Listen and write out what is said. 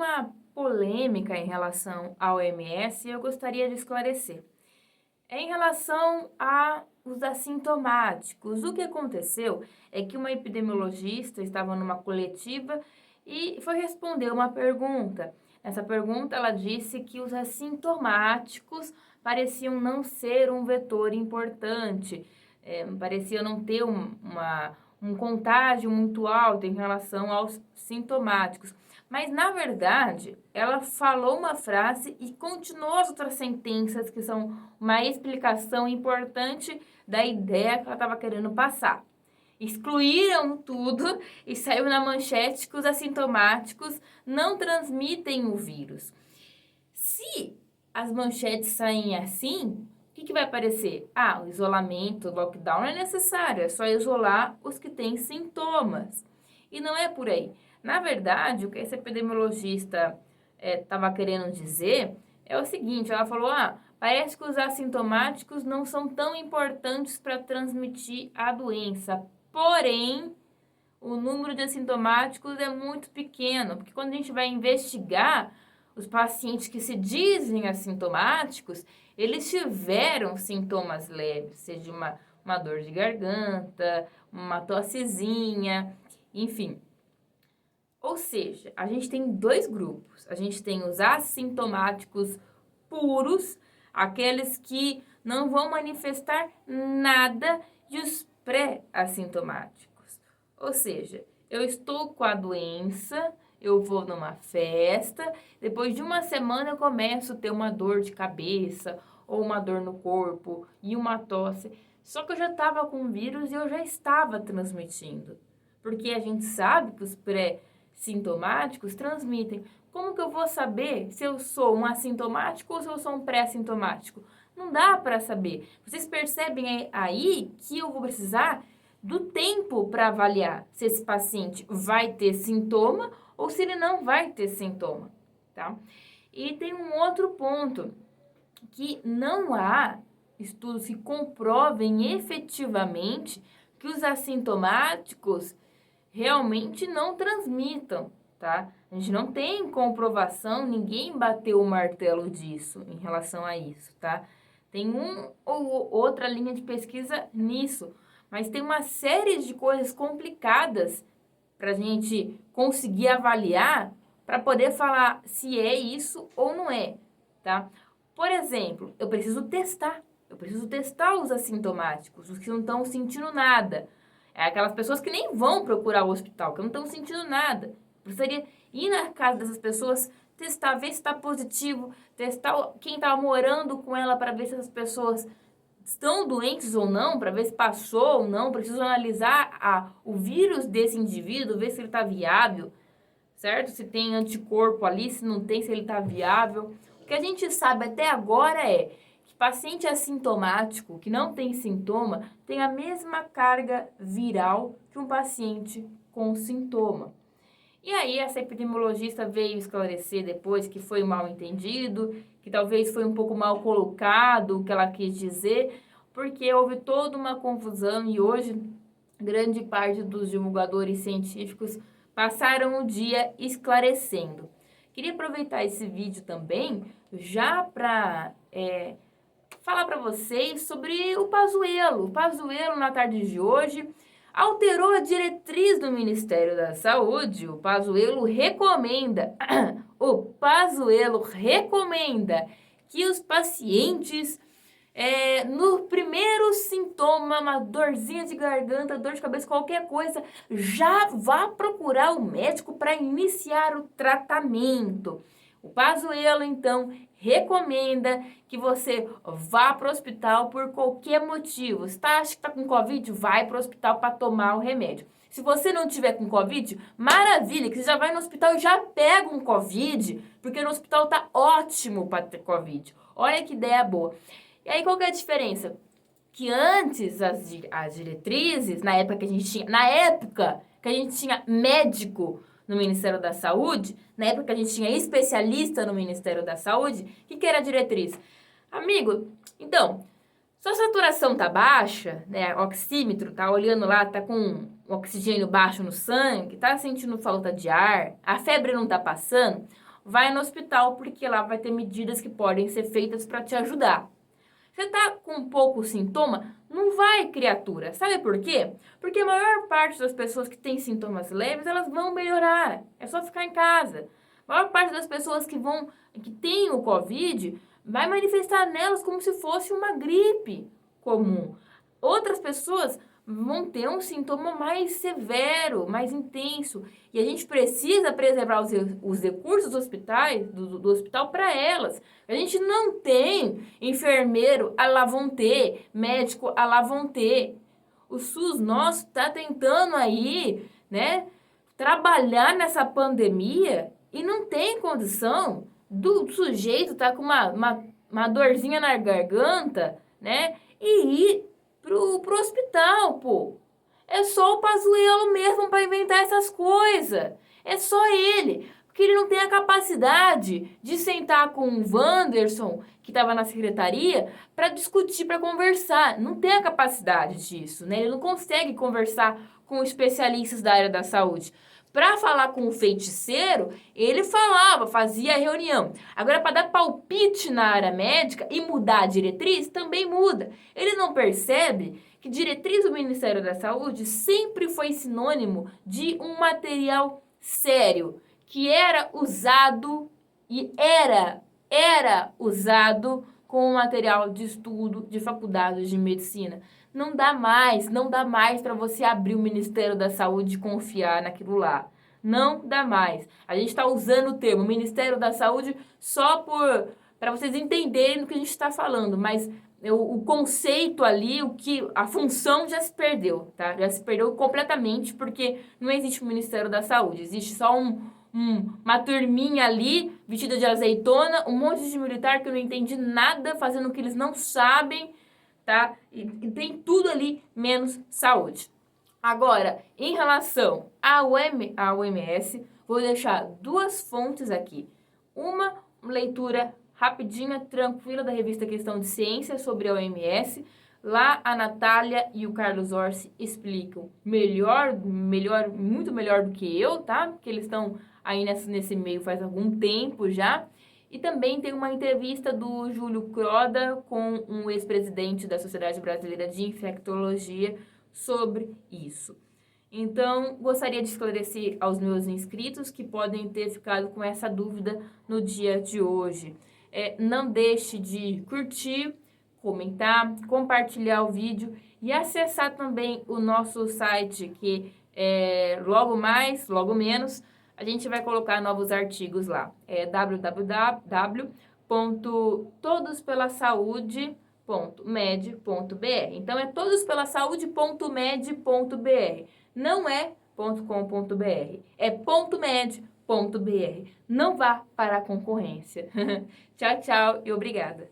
uma polêmica em relação à OMS e eu gostaria de esclarecer. Em relação aos assintomáticos, o que aconteceu é que uma epidemiologista estava numa coletiva e foi responder uma pergunta. Nessa pergunta, ela disse que os assintomáticos pareciam não ser um vetor importante, parecia não ter um contágio muito alto em relação aos sintomáticos. Mas, na verdade, ela falou uma frase e continuou as outras sentenças que são uma explicação importante da ideia que ela estava querendo passar. Excluíram tudo e saiu na manchete que os assintomáticos não transmitem o vírus. Se as manchetes saem assim, o que vai aparecer? O isolamento, o lockdown não é necessário, é só isolar os que têm sintomas. E não é por aí. Na verdade, o que esse epidemiologista estava querendo dizer é o seguinte, ela falou, parece que os assintomáticos não são tão importantes para transmitir a doença, porém, o número de assintomáticos é muito pequeno, porque quando a gente vai investigar os pacientes que se dizem assintomáticos, eles tiveram sintomas leves, seja uma dor de garganta, uma tossezinha, enfim. Ou seja, a gente tem dois grupos. A gente tem os assintomáticos puros, aqueles que não vão manifestar nada, e os pré-assintomáticos. Ou seja, eu estou com a doença, eu vou numa festa, depois de uma semana eu começo a ter uma dor de cabeça, ou uma dor no corpo, e uma tosse. Só que eu já estava com o vírus e eu já estava transmitindo. Porque a gente sabe que os pré-sintomáticos transmitem. Como que eu vou saber se eu sou um assintomático ou se eu sou um pré-sintomático? Não dá para saber. Vocês percebem aí que eu vou precisar do tempo para avaliar se esse paciente vai ter sintoma ou se ele não vai ter sintoma, tá? E tem um outro ponto, que não há estudos que comprovem efetivamente que os assintomáticos realmente não transmitam, tá? A gente não tem comprovação, ninguém bateu o martelo disso, em relação a isso, tá? Tem ou outra linha de pesquisa nisso, mas tem uma série de coisas complicadas para a gente conseguir avaliar para poder falar se é isso ou não é, tá? Por exemplo, eu preciso testar os assintomáticos, os que não estão sentindo nada. É aquelas pessoas que nem vão procurar o hospital, que não estão sentindo nada. Precisaria ir na casa dessas pessoas, testar, ver se está positivo, testar quem está morando com ela para ver se essas pessoas estão doentes ou não, para ver se passou ou não. Preciso analisar o vírus desse indivíduo, ver se ele está viável, certo? Se tem anticorpo ali, se não tem, se ele está viável. O que a gente sabe até agora é que paciente assintomático, que não tem sintoma, tem a mesma carga viral que um paciente com sintoma. E aí essa epidemiologista veio esclarecer depois que foi mal entendido, que talvez foi um pouco mal colocado o que ela quis dizer, porque houve toda uma confusão e hoje grande parte dos divulgadores científicos passaram o dia esclarecendo. Queria aproveitar esse vídeo também já para falar para vocês sobre o Pazuello. O Pazuello, na tarde de hoje, alterou a diretriz do Ministério da Saúde. O Pazuello recomenda que os pacientes, no primeiro sintoma, uma dorzinha de garganta, dor de cabeça, qualquer coisa, já vá procurar o médico para iniciar o tratamento. O Pazuello, então, recomenda que você vá para o hospital por qualquer motivo. Se acha que está com Covid, vai para o hospital para tomar o remédio. Se você não tiver com Covid, maravilha, que você já vai no hospital e já pega um Covid, porque no hospital tá ótimo para ter Covid. Olha que ideia boa. E aí, qual que é a diferença? Que antes as diretrizes, na época que a gente tinha médico no Ministério da Saúde, na época que a gente tinha especialista no Ministério da Saúde, o que era a diretriz? Amigo, então, sua saturação tá baixa, né, oxímetro, tá olhando lá, tá com oxigênio baixo no sangue, tá sentindo falta de ar, a febre não tá passando, vai no hospital, porque lá vai ter medidas que podem ser feitas para te ajudar. Você tá com pouco sintoma? Não vai, criatura. Sabe por quê? Porque a maior parte das pessoas que têm sintomas leves, elas vão melhorar. É só ficar em casa. A maior parte das pessoas que têm o Covid, vai manifestar nelas como se fosse uma gripe comum. Outras pessoas vão ter um sintoma mais severo, mais intenso. E a gente precisa preservar os recursos do hospital para elas. A gente não tem enfermeiro, a lá vão ter, médico, a lá vão ter. O SUS nosso está tentando aí, né, trabalhar nessa pandemia e não tem condição do sujeito estar com uma dorzinha na garganta, né, e ir pro hospital, pô. É só o Pazuello mesmo para inventar essas coisas. É só ele. Porque ele não tem a capacidade de sentar com o Wanderson, que estava na secretaria, para discutir, para conversar. Não tem a capacidade disso, né? Ele não consegue conversar com especialistas da área da saúde. Para falar com o feiticeiro, ele falava, fazia reunião. Agora, para dar palpite na área médica e mudar a diretriz, também muda. Ele não percebe que diretriz do Ministério da Saúde sempre foi sinônimo de um material sério, que era usado e era usado como material de estudo de faculdades de medicina. Não dá mais para você abrir o Ministério da Saúde e confiar naquilo lá. Não dá mais. A gente está usando o termo Ministério da Saúde só para vocês entenderem do que a gente está falando, mas o conceito ali, a função já se perdeu, tá? Já se perdeu completamente, porque não existe o Ministério da Saúde, existe só uma turminha ali, vestida de azeitona, um monte de militar que eu não entendi nada, fazendo o que eles não sabem, tá? E tem tudo ali, menos saúde. Agora, em relação à OMS, vou deixar duas fontes aqui. Uma leitura rapidinha, tranquila da revista Questão de Ciência sobre a OMS. Lá a Natália e o Carlos Orsi explicam muito melhor do que eu, tá? Porque eles estão aí nesse meio faz algum tempo já. E também tem uma entrevista do Júlio Croda com um ex-presidente da Sociedade Brasileira de Infectologia sobre isso. Então, gostaria de esclarecer aos meus inscritos que podem ter ficado com essa dúvida no dia de hoje. Não deixe de curtir, comentar, compartilhar o vídeo e acessar também o nosso site que logo mais, logo menos, a gente vai colocar novos artigos lá. É www.todospelasaude.med.br. Então, é todospelasaude.med.br. Não é .com.br, é .med.br. Não vá para a concorrência. Tchau, tchau e obrigada.